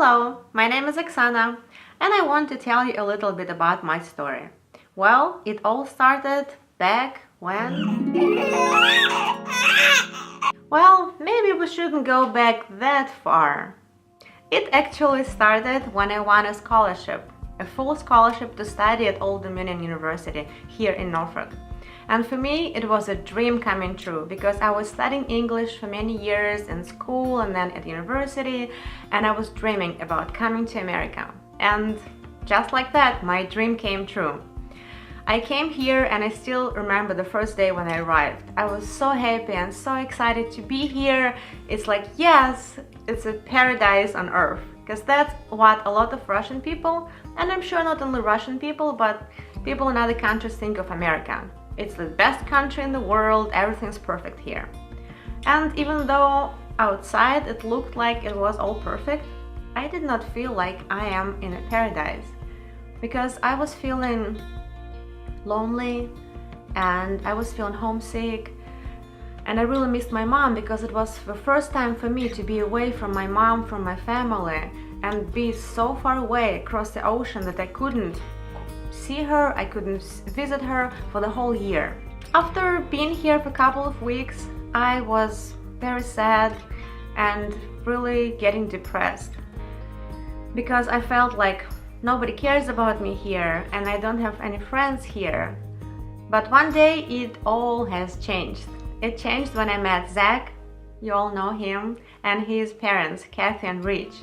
Hello, my name is Oksana, and I want to tell you a little bit about my story. Well, it all started back when... Well, maybe we shouldn't go back that far. It actually started when I won a scholarship, a full scholarship to study at Old Dominion University here in Norfolk. And for me, it was a dream coming true because I was studying English for many years in school and then at university, and I was dreaming about coming to America. And just like that, my dream came true. I came here and I still remember the first day when I arrived. I was so happy and so excited to be here. It's like, yes, it's a paradise on earth. Because that's what a lot of Russian people, and I'm sure not only Russian people, but people in other countries think of America. It's the best country in the world, everything's perfect here. And even though outside it looked like it was all perfect, I did not feel like I am in a paradise. Because I was feeling lonely and I was feeling homesick, and I really missed my mom because it was the first time for me to be away from my mom, from my family, and be so far away across the ocean that I couldn't see her, I couldn't visit her for the whole year. After being here for a couple of weeks, I was very sad and really getting depressed because I felt like nobody cares about me here and I don't have any friends here. But one day it all has changed. It changed when I met Zach, you all know him, and his parents, Kathy and Rich.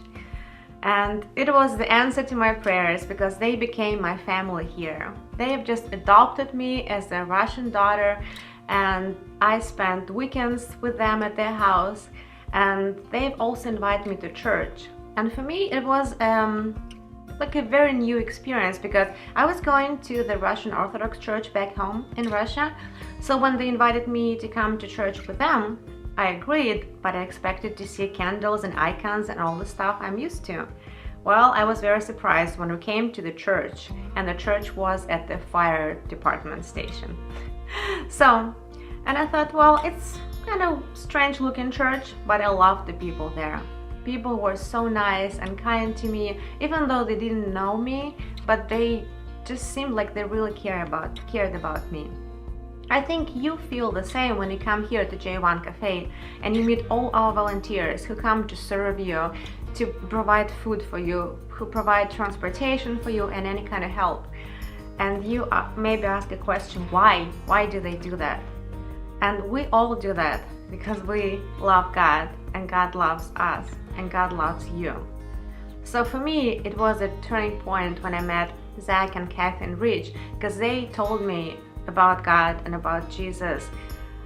And it was the answer to my prayers because they became my family here. They have just adopted me as their Russian daughter, and I spent weekends with them at their house, and they've also invited me to church. And for me it was like a very new experience because I was going to the Russian Orthodox Church back home in Russia. So when they invited me to come to church with them, I agreed, but I expected to see candles and icons and all the stuff I'm used to. Well, I was very surprised when we came to the church, and the church was at the fire department station. And I thought, well, it's kind of strange looking church, but I loved the people there. People were so nice and kind to me, even though they didn't know me, but they just seemed like they really cared about me. I think you feel the same when you come here to J1 Cafe and you meet all our volunteers who come to serve you, to provide food for you, who provide transportation for you and any kind of help. And you maybe ask a question, why? Why do they do that? And we all do that because we love God and God loves us and God loves you. So for me, it was a turning point when I met Zach and Kathy and Rich because they told me about God and about Jesus.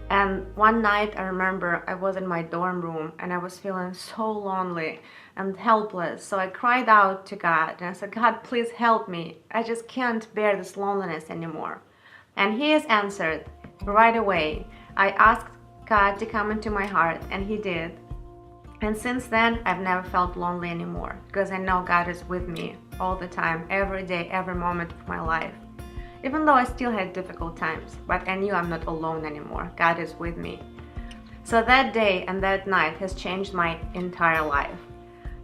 And one night I remember I was in my dorm room and I was feeling so lonely and helpless. So I cried out to God and I said, God, please help me. I just can't bear this loneliness anymore. And He has answered right away. I asked God to come into my heart and He did. And since then, I've never felt lonely anymore because I know God is with me all the time, every day, every moment of my life. Even though I still had difficult times, but I knew I'm not alone anymore. God is with me. So that day and that night has changed my entire life.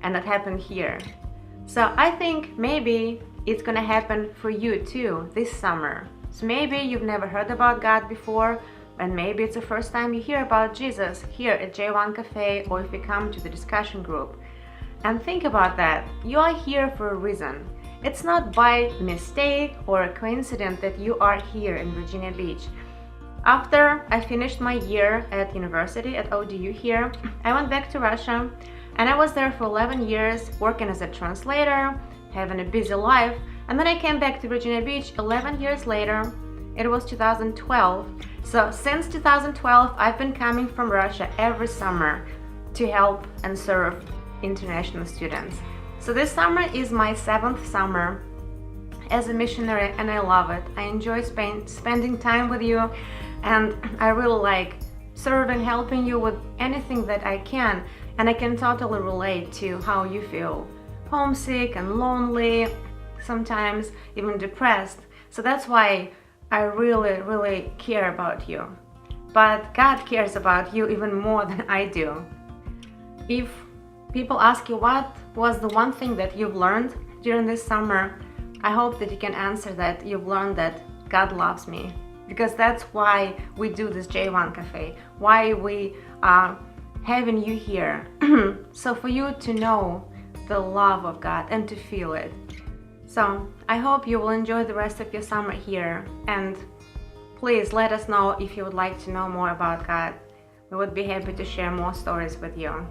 And it happened here. So I think maybe it's gonna happen for you too this summer. So maybe you've never heard about God before, and maybe it's the first time you hear about Jesus here at J1 Cafe, or if you come to the discussion group. And think about that. You are here for a reason. It's not by mistake or a coincidence that you are here in Virginia Beach. After I finished my year at university at ODU here, I went back to Russia and I was there for 11 years working as a translator, having a busy life, and then I came back to Virginia Beach 11 years later. It was 2012. So since 2012, I've been coming from Russia every summer to help and serve international students. So this summer is my 7th summer as a missionary and I love it. I enjoy spending time with you, and I really like serving, helping you with anything that I can, and I can totally relate to how you feel homesick and lonely, sometimes even depressed. So that's why I really care about you. But God cares about you even more than I do. If people ask you what was the one thing that you've learned during this summer? I hope that you can answer that you've learned that God loves me, because that's why we do this J1 Cafe, why we are having you here. So for you to know the love of God and to feel it. So I hope you will enjoy the rest of your summer here, and please let us know if you would like to know more about God. We would be happy to share more stories with you.